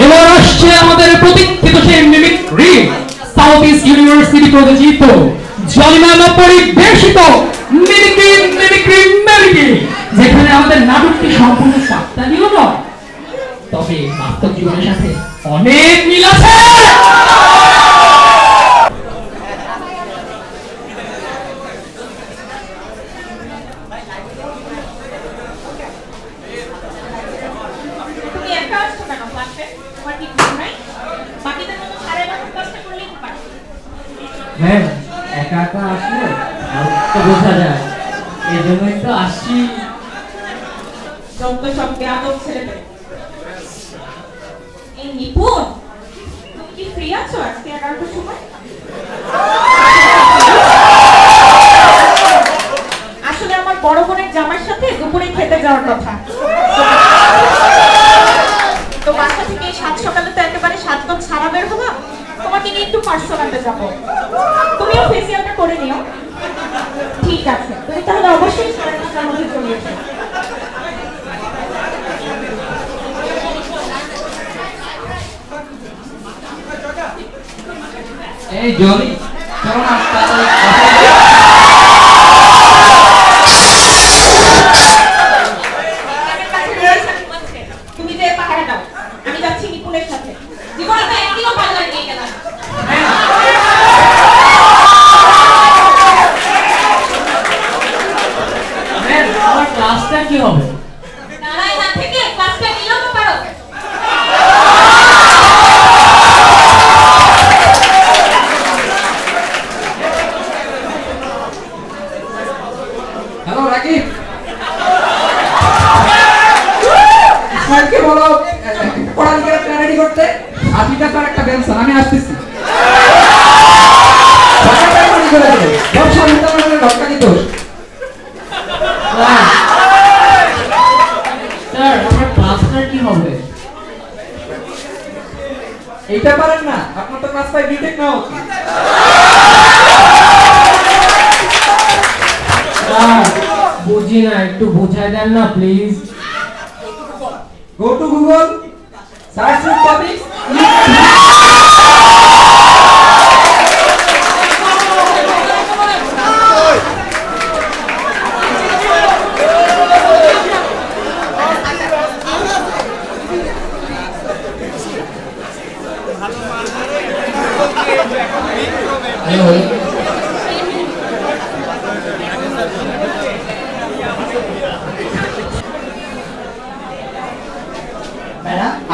এবার আসছে আমাদের প্রতীক্ষিত সেই মিমিক্রি সাউথ ইস্ট ইউনিভার্সিটি প্রযোজিত জলিমালা পরিবেশিত মিমিক্রি মিমিক্রি মিমিক্রি, যেখানে আমাদের নাটকটি সম্পূর্ণ কাকতালীয় নয়, তবে বাস্তব জীবনের সাথে অনেক মিল আছে। ম্যাম, একা একা আসলে তো বোঝা যায়, এই জন্যই তো আসছি। সব বেয়াদব ছেলেদের। এই নিপুণ, তুমি কি ফ্রি আছো আজকে 11টার সময়? আসলে আমার বড় বোনের জামাইয়ের সাথে দুপুরে খেতে যাওয়ার কথা, তো বাসা থেকে সাত সকালে তো একেবারে 7 লোক ছাড়া বের হলাম, তোমাকে নিয়ে একটু পার্সোনালে যাবো, তুমিও ফেসিয়ালটা করে নিও। ঠিক আছে, তুমি তাহলে অবশ্যই 9:30টার মধ্যে চলে এসো। এই জলি, চলো না তুমি যে পাহাড়ে দাও, আমি যাচ্ছি নিপুণের সাথে। জীবনে তো একদিনও পার্লার নিয়ে গেলাম। আমার ক্লাসটা কি হবে? দাঁড়ায় না থেকে ক্লাসটা নিলেও তো পারো। হ্যালো রাকিব, স্যারকে বলো পড়ালেখার প্ল্যান রেডি করতে। আপিটা তার একটা বেনসন, আমি আসতেছি। এইটা পারেন না, আপনার তো ক্লাস 5 বিটেক না হচ্ছে। বুঝি না, একটু বোঝাই দেন না please. Go to Google, search for topics.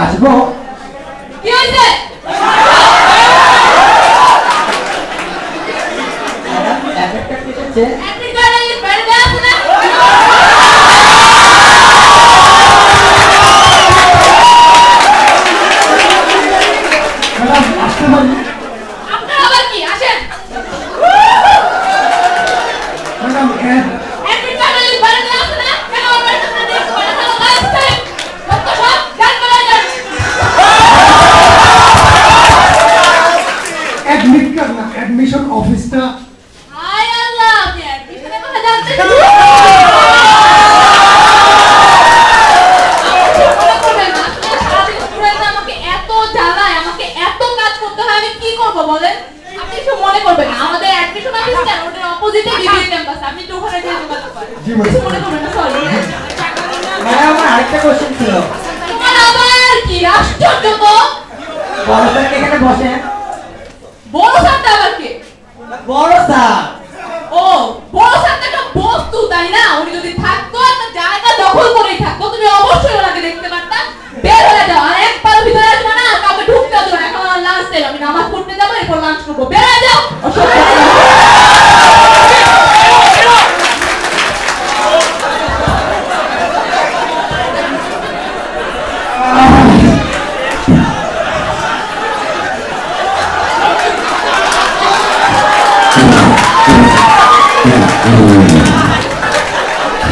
আসবো। কি হইছে? এফেক্টটা কেটেছে। এডমিট কার্ডে বাইরে দেওয়া আছে না? ম্যাডাম আসতে পারি? আপনারা আবার কি আসেন? ম্যাডাম এডমিট কার্ডে বাইরে দেওয়া আছে না? কেন আমার বাড়িতে আপনারা দেখতে পারেন না? লাস্ট টাইম কত সব গান বলা যায়। এডমিট কার্ড না, অ্যাডমিশন অফিসটা। হায় আল্লাহ, আপনি অ্যাডমিশনের কথা জানতেন না? আমাকে এত জ্বালায়, আমাকে এত কাজ করতে হয়, আমি কি করবো বলেন? আপনি কিছু মনে করবেন না, আমাদের অ্যাডমিশন অফিস কেন ওটার অপোজিটে বিবিএ ক্যাম্পাস, আপনি একটু ওখানে যেয়ে যোগাযোগ করেন। কিছু মনে করবেন না, সরি। ম্যাডাম আমার আরেকটা কোশ্চেন ছিল। তোমার আবার কি আশ্চর্য তো? বড় স্যার এখানে বসেন। বড় স্যারটা আবার কে? বড় স্যার। ও, বড় স্যারটা একটা বস্তু, তাই না? উনি যদি থাকতো একটা জায়গা দখল করেই থাকতো, তুমি অবশ্যই ওনাকে দেখতে পারতা। বের হয়ে যাও, আর একবার ভিতরে আসবে না, কাউকে ঢুকতে দেবো না। এখন আমার লাঞ্চ টাইম, আমি নামাজ পড়তে যাবো, এরপর লাঞ্চ করবো। বের হয়ে যাও।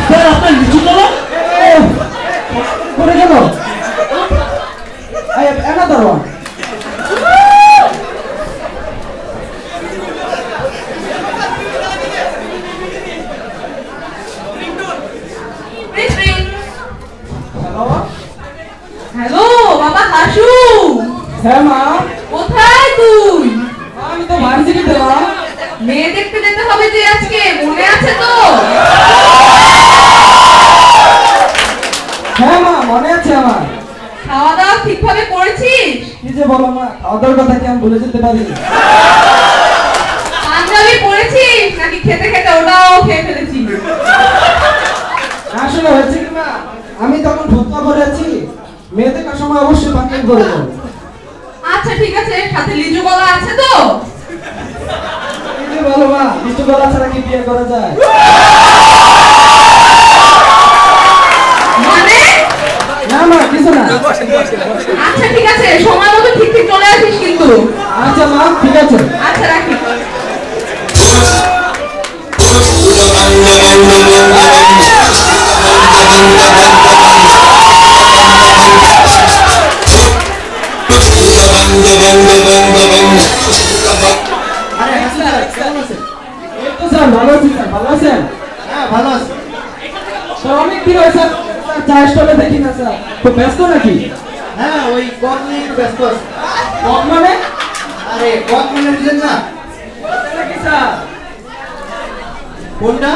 স্যার আপনার লিচু চলো করে গেল। I have another one. হ্যাঁ মা, কোথায় তুই? আমি তো ভার্সিটিতে মা। মেয়ে দেখতে যেতে হবে যে আজকে, মনে আছে তো? হ্যাঁ মা, মনে আছে আমার। খাওয়া দাওয়া ঠিকভাবে করেছিস? কি যে বলো মা, খাওয়া দাওয়ার কথা কি আমি ভুলে যেতে পারি? পাঞ্জাবি পরেছিস নাকি খেতে খেতে ওটাও খেয়ে ফেলেছিস? আসলে হয়েছে কি মা, আমি তখন ভুক্তা পরে আছি, মেয়ে দেখার সময় অবশ্যই পাঞ্জাবি পরবো। আচ্ছা ঠিক আছে, সাথে লিচু কলা আছে তো? কি যে বলো মা, লিচু গলা ছাড়া কি বিয়ে করা যায়? মানে? না মা, কিছু না। আচ্ছা ঠিক আছে, সময় মতো ঠিক ঠিক চলে আসিস কিন্তু। আচ্ছা মা, ঠিক আছে। আচ্ছা রাখি। আরে হাসি স্যার কেমন আছেন? এই তো স্যার, ভালো আছি স্যার, ভালো আছেন? হ্যাঁ ভালো আছি। স্যার অনেক দিন হয়েছে স্যার, চা স্টলে দেখি না স্যার, তো ব্যস্ত নাকি? হ্যাঁ ওই কল নিয়ে একটু ব্যস্ত আছি। কম মানে? আরে কল মনে বুঝেন না? নাকি স্যার? কোনটা?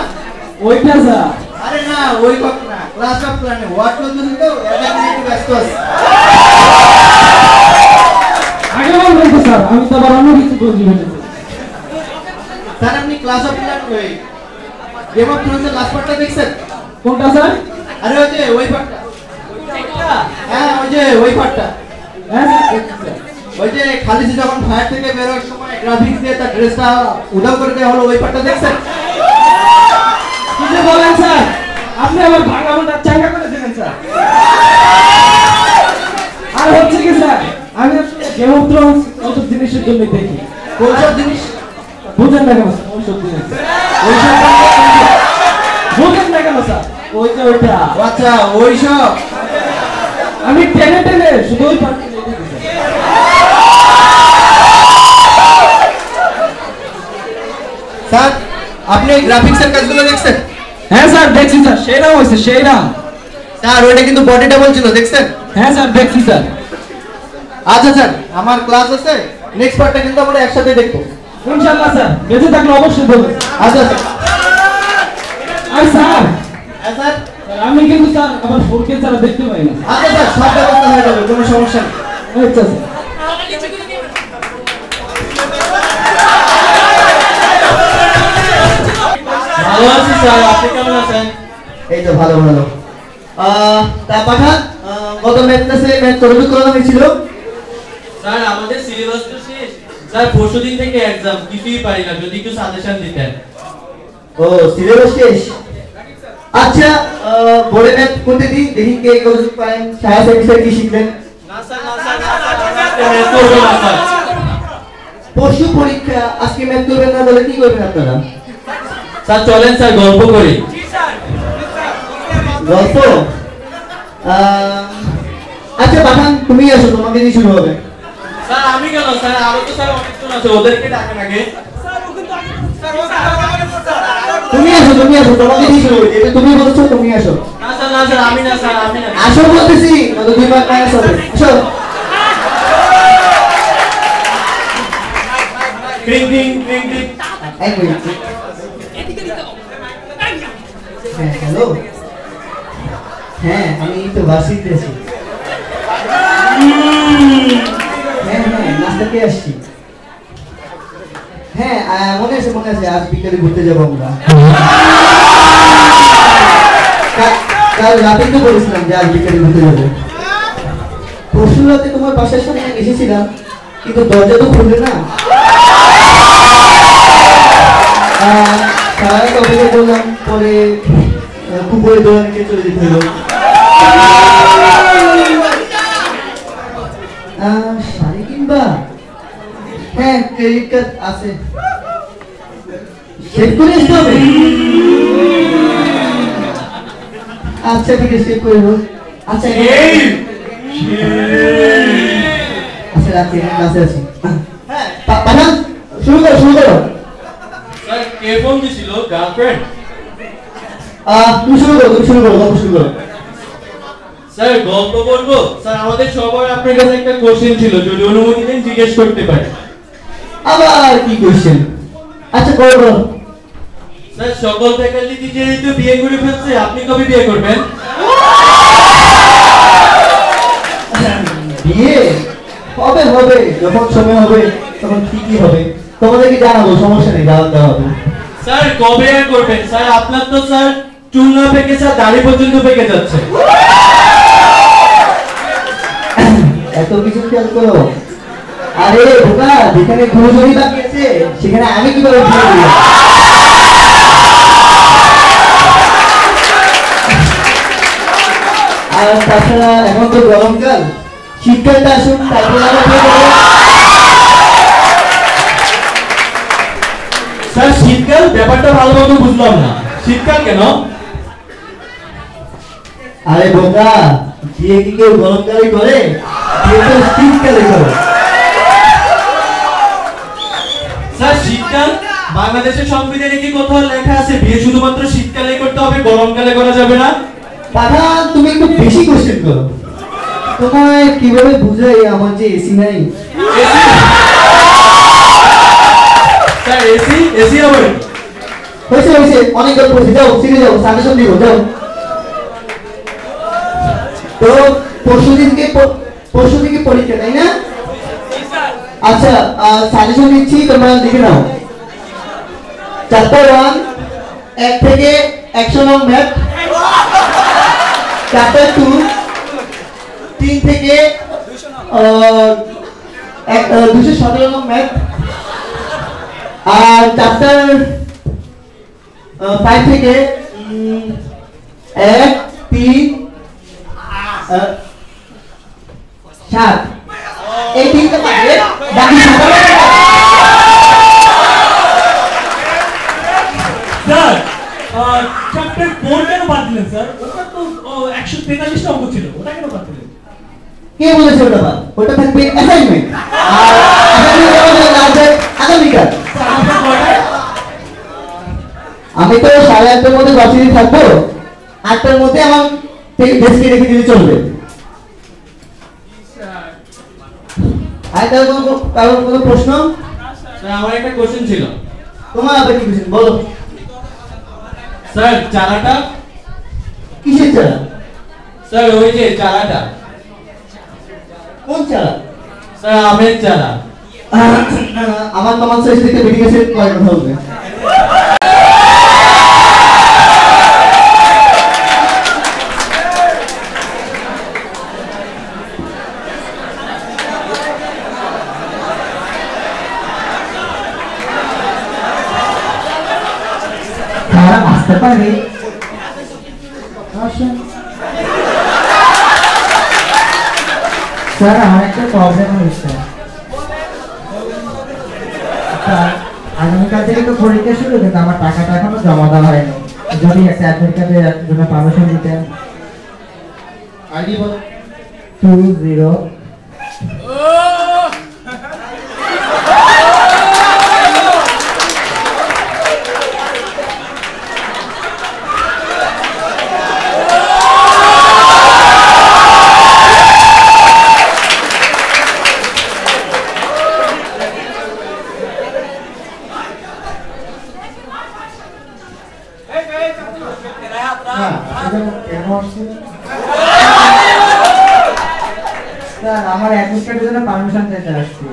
ওইটা স্যার। আরে না ওই কল না, ক্লাস অফ প্ল্যানে ওয়ার্ড চলতেছে তো এটা নিয়ে একটু ব্যস্ত আছি। আগে বলবেন তো স্যার, আমি তো আবার অন্য কিছু বলছি ভেবেছি। স্যার আপনি ক্লাস অফ প্ল্যান ওই গেম অফ থ্রোনসের লাস্ট পার্টটা দেখছেন? কোনটা স্যার? আরে ওই যে ওই পার্টটা। হ্যাঁ ওই যে ওই পার্টটা। হ্যাঁ স্যার, দেখছি স্যার। ওই যে খালিদ যখন ফায়ার থেকে বের হওয়ার সময় গ্রাফিক্স দিয়ে তার ড্রেসটা উধাও করে দেওয়া হলো, ওই পার্টটা দেখছেন? কি যে বলেন স্যার, আপনি আমার ভাঙা মনটা চাঙ্গা করে দিলেন স্যার। আর হচ্ছে কি স্যার, আমি আসলে গেম অফ থ্রোনস ওসব জিনিসের জন্য দেখি। কোন সব জিনিস? বুঝেন না কেন স্যার ওইসব জিনিস? ওইসব বুঝেন না কেন স্যার? ওই যে ওইটা আচ্ছা ওইসব। আমি টেনে টেনে শুধু ওই পার্টি দেখি স্যার। স্যার আপনি এই গ্রাফিক্সের কাজগুলো দেখছেন? হ্যাঁ স্যার, দেখছি স্যার, সেই নাম হয়েছে, সেই নাম। স্যার ওইটা কিন্তু বডিটা বলছিল, দেখছেন? হ্যাঁ স্যার, দেখছি স্যার। আচ্ছা স্যার আমার ক্লাস আছে, নেক্সট পার্টটা কিন্তু আমরা একসাথে দেখবো। ইনশাআল্লাহ স্যার, বেঁচে থাকলে অবশ্যই বলবেন। আচ্ছা স্যার। আর স্যার, হ্যাঁ স্যার। আমি কিন্তু স্যার আবার ফোরকে ছাড়া দেখতে পাই না। আচ্ছা স্যার সব ব্যবস্থা হয়ে যাবে, কোনো সমস্যা নেই। আচ্ছা স্যার। ভালো আছি স্যার, আপনি কেমন আছেন? এই তো ভালো ভালো। তা পাঠান, গত ম্যাথ ক্লাসে ম্যাথ কতটুকু করানো হয়েছিল? স্যার আমাদের সিলেবাস তো শেষ স্যার, পরশুদিন থেকে এক্সাম, কিছুই পারি না, যদি একটু সাজেশন দিতেন। ও সিলেবাস শেষ। আচ্ছা বোর্ডে ম্যাথ করতে দিই, দেখি কে কতটুকু পারেন। সায়েন্স বিষয়ে কি শিখলেন? না স্যার না স্যার না স্যার, ম্যাথ করবো না স্যার। পরশু পরীক্ষা, আজকে ম্যাথ করবেন না, তাহলে কি করবেন আপনারা? স্যার চলেন স্যার গল্প করি। গল্প? আচ্ছা পাঠান, তুমি আসো, তোমাকে দিয়ে শুরু হবে। স্যার আমি কেন স্যার, আরো তো স্যার অনেকজন আছে, ওদেরকে ডাকেন আগে। তুমি আসো, তুমি আসো, তোমাকে দিয়ে শুরু হবে। এটা তুমি বলছো, তুমি আসো। না স্যার না স্যার, আমি না স্যার, আমি না। আসো বলতেছি, কত 2 মার্ক মাইনাস হবে। আসো। ক্রিং ক্রিং ক্রিং ক্রিং। এক মিনিট। হ্যাঁ হ্যালো। হ্যাঁ আমি তো ভার্সিটিতে আছি। হ্যাঁ হ্যাঁ নাস্তাতে আসছি। হ্যাঁ মনে আছে মনে আছে, আজ বিকেলে ঘুরতে যাবো আমরা। কাল রাতে তো বলেছিলাম যে আজ বিকেলে ঘুরতে যাবো। পরশু রাতে তোমার বাসার সামনে এসেছিলাম, কিন্তু দরজা তো খুলবে না। সারা রাত অপেক্ষা করলাম, পরে কুকুরে দোয়া নিয়ে চলে যেতে হলো। শাড়ি কিনবা? হ্যাঁ ক্রেডিট কার্ড আছে, সেভ করে আসতে হবে। আচ্ছা ঠিক আছে, সেভ করে দেবো। আচ্ছা আচ্ছা রাখি, আমি ক্লাসে আছি। হ্যাঁ পাঠান, শুরু করো শুরু করো। স্যার কে ফোন দিছিল? গার্লফ্রেন্ড? তুমি শুরু করো, তুমি শুরু করো, গল্প শুরু করো। স্যার গল্প বলবো? স্যার আমাদের সবার আপনার কাছে একটা কোশ্চেন ছিল, যদি অনুমতি দেন জিজ্ঞেস করতে পারি। আবার কি কোশ্চেন? আচ্ছা করবো। স্যার সকল ফ্যাকাল্টি যেহেতু বিয়ে করে ফেলছে, আপনি কবে বিয়ে করবেন? বিয়ে হবে হবে, যখন সময় হবে তখন ঠিকই হবে, তোমাদেরকে জানাবো, সমস্যা নেই, দাওয়াত দেওয়া হবে। স্যার কবে আর করবেন? স্যার আপনার তো স্যার চুল না পেকে স্যার দাড়ি পর্যন্ত পেকে যাচ্ছে। এত কিছু খেয়াল করো? আরে বোকা, যেখানে গুরুজনই বাকি আছে সেখানে আমি কিভাবে বিয়ে দিব? আর তাছাড়া এখন তো গরমকাল, শীতকালটা আসুন তারপর আমরা বিয়ে করবো। স্যার শীতকাল ব্যাপারটা ভালো মতো বুঝলাম না, শীতকাল কেন? আরে বোকা, বিয়ে কি কেউ গরমকালে করে? বিয়ে তো শীতকালে করে। স্যার শীতকাল বাংলাদেশের সংবিধানে কি কোথাও লেখা আছে বিয়ে শুধুমাত্র শীতকালে করতে হবে, গরমকালে করা যাবে না? পাঠা, তুমি একটু বেশি কোশ্চেন করো। তোমায় কিভাবে বুঝাই আমার যে এসি নাই? স্যার এসি এসি হবে? হয়েছে হয়েছে, অনেক গল্প হয়েছে, যাও সিটে যাও, সাজেশন দিব, যাও। তো পরশু থেকে পরীক্ষা, তাই না? আচ্ছা সাজেশন দিচ্ছি, তোমরা লিখে নাও। চ্যাপ্টার 1 1 থেকে 100 নং ম্যাথ। চ্যাপ্টার 2 3 থেকে 217 নং ম্যাথ। আর চ্যাপ্টার 5 থেকে 1 3 7 এই তিনটা পাবে, বাকি স্যার চ্যাপ্টার 4 কেন বাদ দিলেন স্যার? ওটা তো 143 অঙ্ক ছিল, ওটা কেন বাদ দিলেন? কে বলেছে ওটা বাদ? ওটা থাকবে অ্যাসাইনমেন্ট। আর অ্যাসাইনমেন্ট লাগবে আগামীকাল। আমি তো 8:30টার মধ্যে বাসিতে থাকবো, 8টার মধ্যে আমার ডেস্কে রেখে দিলে চলবে। আর কারোর কোনো প্রশ্ন? স্যার আমার একটা কোশ্চেন ছিল। তোমার আবার কি কোশ্চেন বলো? স্যার চারাটা কিসের চারা? স্যার ওই যে চারাটা। কোন চারা? স্যার আমের চারা। আমার তোমার সাইজ থেকে বেরিয়ে গেছে, পরে কথা বলবে। আসতে পারে? স্যার আমার একটা প্রবলেম হয়েছে। আগামীকাল থেকে তো পরীক্ষা শুরু, কিন্তু আমার টাকাটা এখনো জমা দেওয়া হয়নি। যদি একটা অ্যাডমিট কার্ডের জন্য পারমিশন দিতেন। আইডি বল। 20 স্যার আমার অ্যাডমিট কার্ডের জন্য পারমিশন চাইতে আসছি।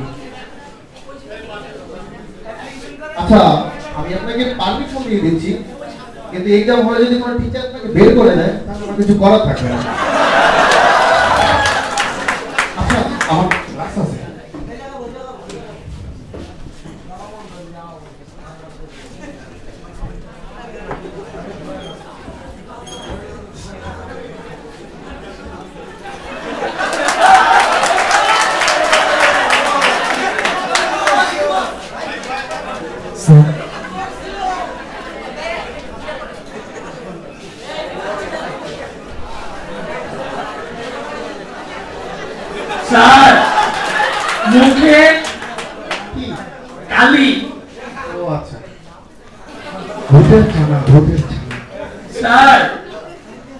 আচ্ছা আমি আপনাকে পারমিশন দিয়ে দিচ্ছি, কিন্তু এক্সাম হলে যদি কোনো টিচার আপনাকে বের করে দেয় তাহলে আমার কিছু করার থাকবে না। আচ্ছা আমার ক্লাস আছে। স্যার মুখে কালি। ও আচ্ছা, ভূতের ছানা, ভূতের ছানা। স্যার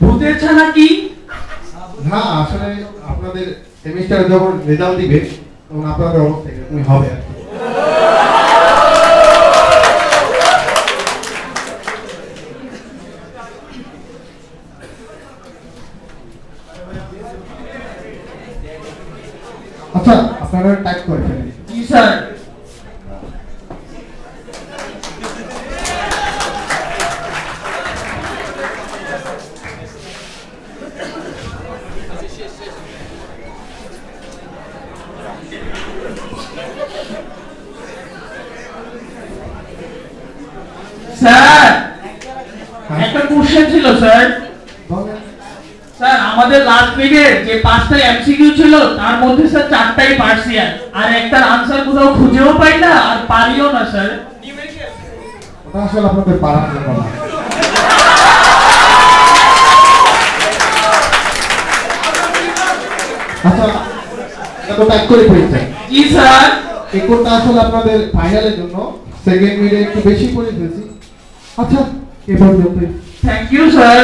ভূতের ছানা কি? হ্যাঁ আসলে আপনাদের সেমিস্টারে যখন রেজাল্ট দিবে তখন আপনাদের অবস্থা এরকমই হবে আর কি। আচ্ছা আপনারা টাইপ করে ফেলেন। জি স্যার। স্যার একটা কোশ্চেন ছিল স্যার। স্যার আমাদের লাস্ট উইকে যে 5টা এমসিকিউ ছিল তার মধ্যে স্যার 4টাই পার্সিয়াল আর একটার আনসার কোথাও খুঁজেও পাই না আর পারিও না স্যার। ওটা আসলে আপনাদের পারার ব্যাপার না। আচ্ছা এটা তো টাইপ করে ফেলছেন। জি স্যার। এই কোডটা আসলে আপনাদের ফাইনালের জন্য সেকেন্ড মিডে একটু বেশি করে ফেলছি। আচ্ছা এবার দেখতে। Thank you sir.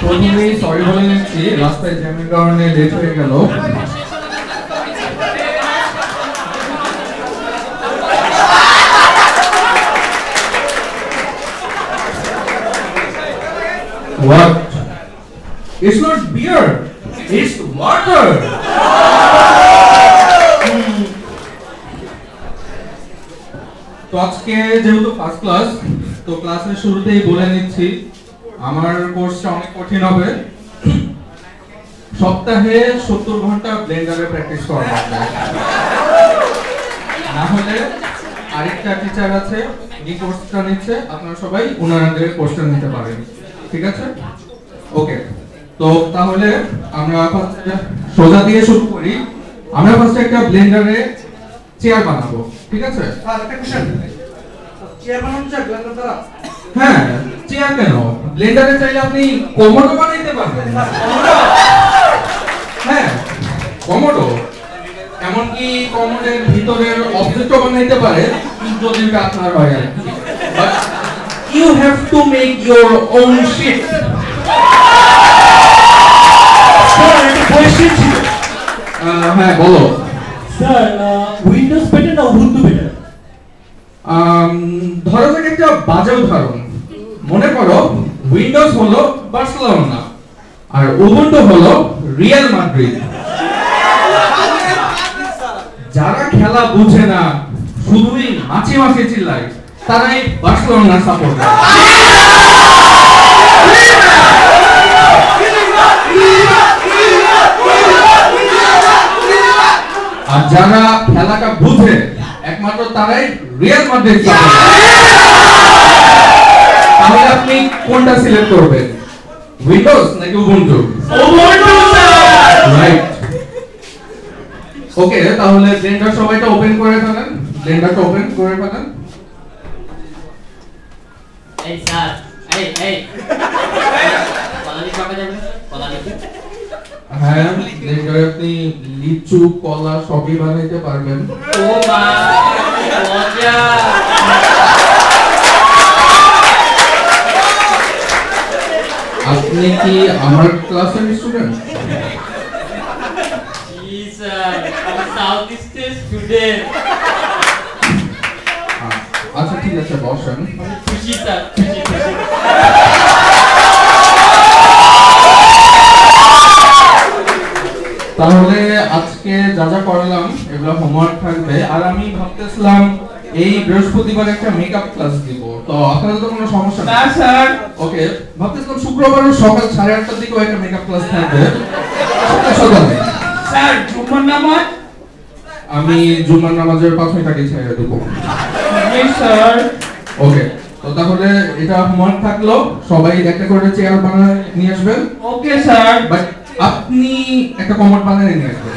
প্রথমেই সরি বলে নিচ্ছি, রাস্তায় জ্যামের কারণে লেট হয়ে গেল। What? It's not beer. It's water. তো আজকে যেহেতু ফার্স্ট ক্লাস, তো ক্লাসের শুরুতেই বলে নিচ্ছি আমার কোর্সটা অনেক কঠিন হবে। সপ্তাহে 70 ঘন্টা ব্লেন্ডারে প্র্যাকটিস করা লাগবে, না হলে আরেকটা টিচার আছে এই কোর্সটা নিচ্ছে, আপনারা সবাই ওনার আন্ডারে কোর্সটা নিতে পারেন, ঠিক আছে? ওকে, তো তাহলে আমরা ফার্স্টে সোজা দিয়ে শুরু করি। আমরা ফার্স্টে একটা ব্লেন্ডারে চেয়ার বানাবো, ঠিক আছে? একটা কোশ্চেন, চেয়ার বানানো যায় ব্লেন্ডার দ্বারা? হ্যাঁ, চেয়ার কেন, ব্লেন্ডারে চাইলে আপনি কমোডও বানাইতে পারবেন। হ্যাঁ, কমোডো, এমনকি কমোডের ভিতরের অবজেক্টও বানাইতে পারে যদি এটা আপনার হয় আর কি। But you have to make your own shit. Sir একটা কোয়েশ্চেন ছিল। হ্যাঁ বলো। স্যার উইন্ডোজ বেটার না উবুন্টু বেটার? ধরো যাক একটা বাজে উদাহরণ, মনে করো উইন্ডোজ হলো বার্সেলোনা আর উবুন্টু হলো রিয়াল মাদ্রিদ। যারা খেলা বুঝে না, শুধুই মাছি মাছি চিল্লায়, তারাই বার্সেলোনা সাপোর্ট করে। আর যারা খেলাটা বুঝে একমাত্র তারাই রিয়াল মাদ্রিদ সাপোর্ট করে। তাহলে আপনি কোনটা সিলেক্ট করবেন, উইন্ডোজ নাকি উবুন্টু? Ubuntu sir. রাইট। ওকে, তাহলে ব্লেন্ডার সবাইটা ওপেন করে ফেলেন, ব্লেন্ডারটা ওপেন করে ফেলেন। এই স্যার, এই কলা লিচু আঁকা যাবে? কলা লিচু? হ্যাঁ, ব্লেন্ডারে আপনি লিচু, কলা সবই বানাইতে পারবেন। ও মা, মজা। আপনি কি আমার ক্লাসের স্টুডেন্ট? জি স্যার, আমি সাউথ ইস্টের স্টুডেন্ট। আচ্ছা ঠিক আছে, বসেন। খুশি স্যার, খুশি। তাহলে আজকে যা যা করলাম এগুলো হোমওয়ার্ক থাকবে। আর আমি ভাবতেছিলাম এই বৃহস্পতিবার একটা মেকআপ ক্লাস দিব, তো আপনাদের তো কোনো সমস্যা না স্যার। ওকে, ভাবতেছিলাম শুক্রবার সকাল 8:30টার দিকে একটা মেকআপ ক্লাস থাকবে সকালে। স্যার জুম্মার নামাজ? আমি জুমার নামাজের 5 মিনিট আগে ছেড়ে দেবো। জি স্যার। ওকে, তো তাহলে এটা হোমওয়ার্ক থাকলো, সবাই একটা করে চেয়ার বানিয়ে নিয়ে আসবেন। Okay sir. বাট আপনি একটা কমোড বানিয়ে নিয়ে আসবেন,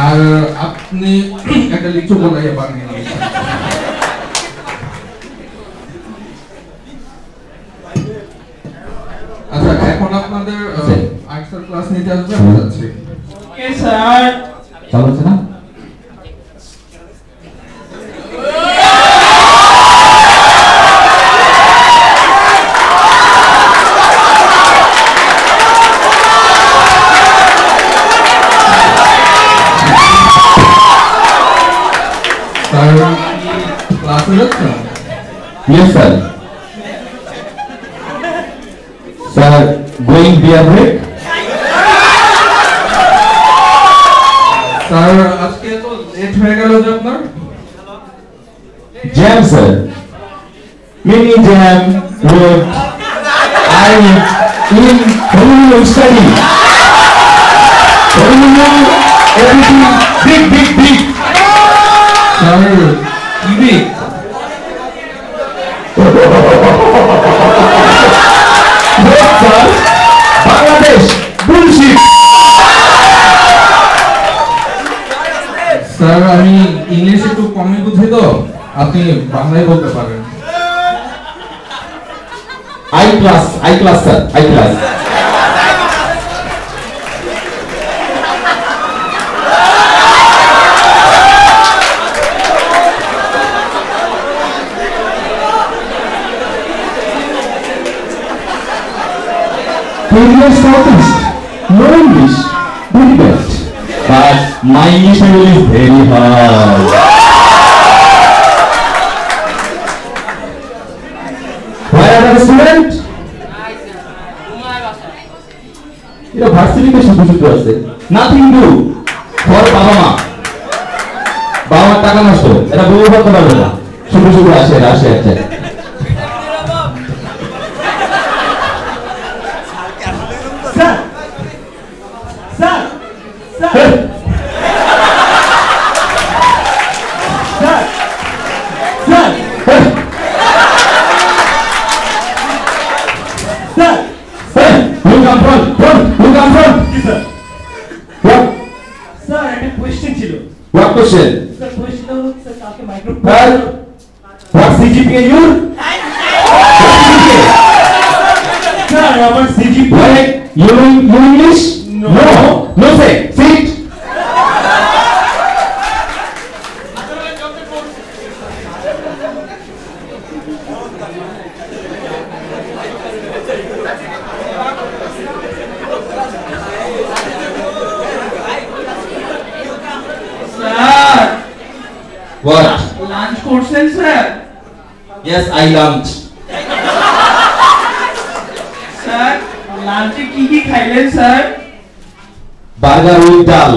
আর আপনি একটা লিচু বানিয়ে বানিয়ে নিয়ে আসবেন। আপনাদের আর্টসের ক্লাস নিতে আসবে আমি যাচ্ছি ওকে স্যার চলো না ক্লাসে যাচ্ছেন Yes, sir. Sir, going beer break? Sir আজকে তো লেট হয়ে গেল যে আপনার Jam, sir. Mini jam with I in Hollywood study. Hollywood, everything big, big, big. Sir কি big? Yes, sir. Bangladesh, bullshit. Sir আমি ইংলিশ একটু কমই বুঝি তো আপনি বাংলায় বলতে পারেন I class, sir. I class. Previous Southeast, no English, very bad. But my English level is very hard. Where are the student? এটা ভার্সিটিতে শুধু শুধু আছে নাথিং ডু ফর বাবা মা বাবা মার টাকা নষ্ট এটা বউ করতে পারবে না শুধু শুধু আসে আসে আসে sir sir sir sir sir sir Hey, you come front. জি স্যার What? স্যার একটা কোয়েশ্চেন ছিল What question? স্যার কোয়েশ্চেন হলো স্যার কালকে microphone Well, what CGPA your? Sir আমার CGP Why? You English? No. No say. Sit. Sir What? Lunch করছেন sir Yes, I lunch. Sir লাঞ্চে কি কি খাইলেন sir Burger with dal.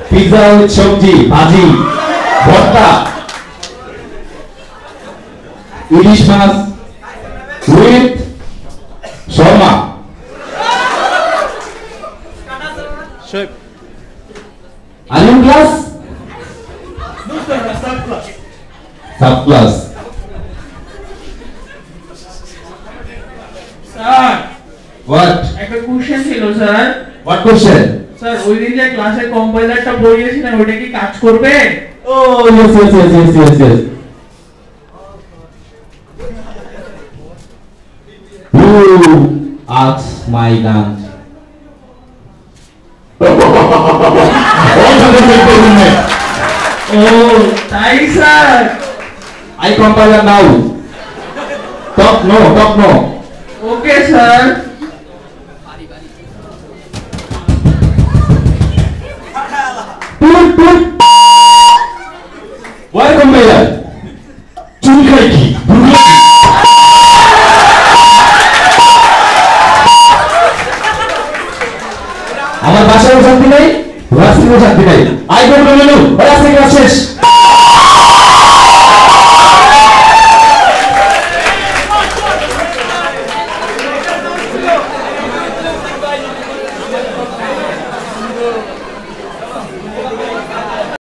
Pizza with sabzi, bhaji, bhorta. Ilish maach with shawarma. Are you in class? No sir sir class Sub class. Sir What? একটা question ছিল sir What question? Sir ওই দিন যে ক্লাসে কম্পাইলারটা পড়িয়েছিলেন ওটা কি কাজ করবে Oh, yes. Who asked my lunch? ও তাই sir I compile now. Talk no. Okay sir Put. Why compiler? চুল খাই কি? দুর্গা কি? আমার বাসায় শান্তি নাই, রাস্তায় শান্তি নাই। I don't know. রাস্তায় শেষ।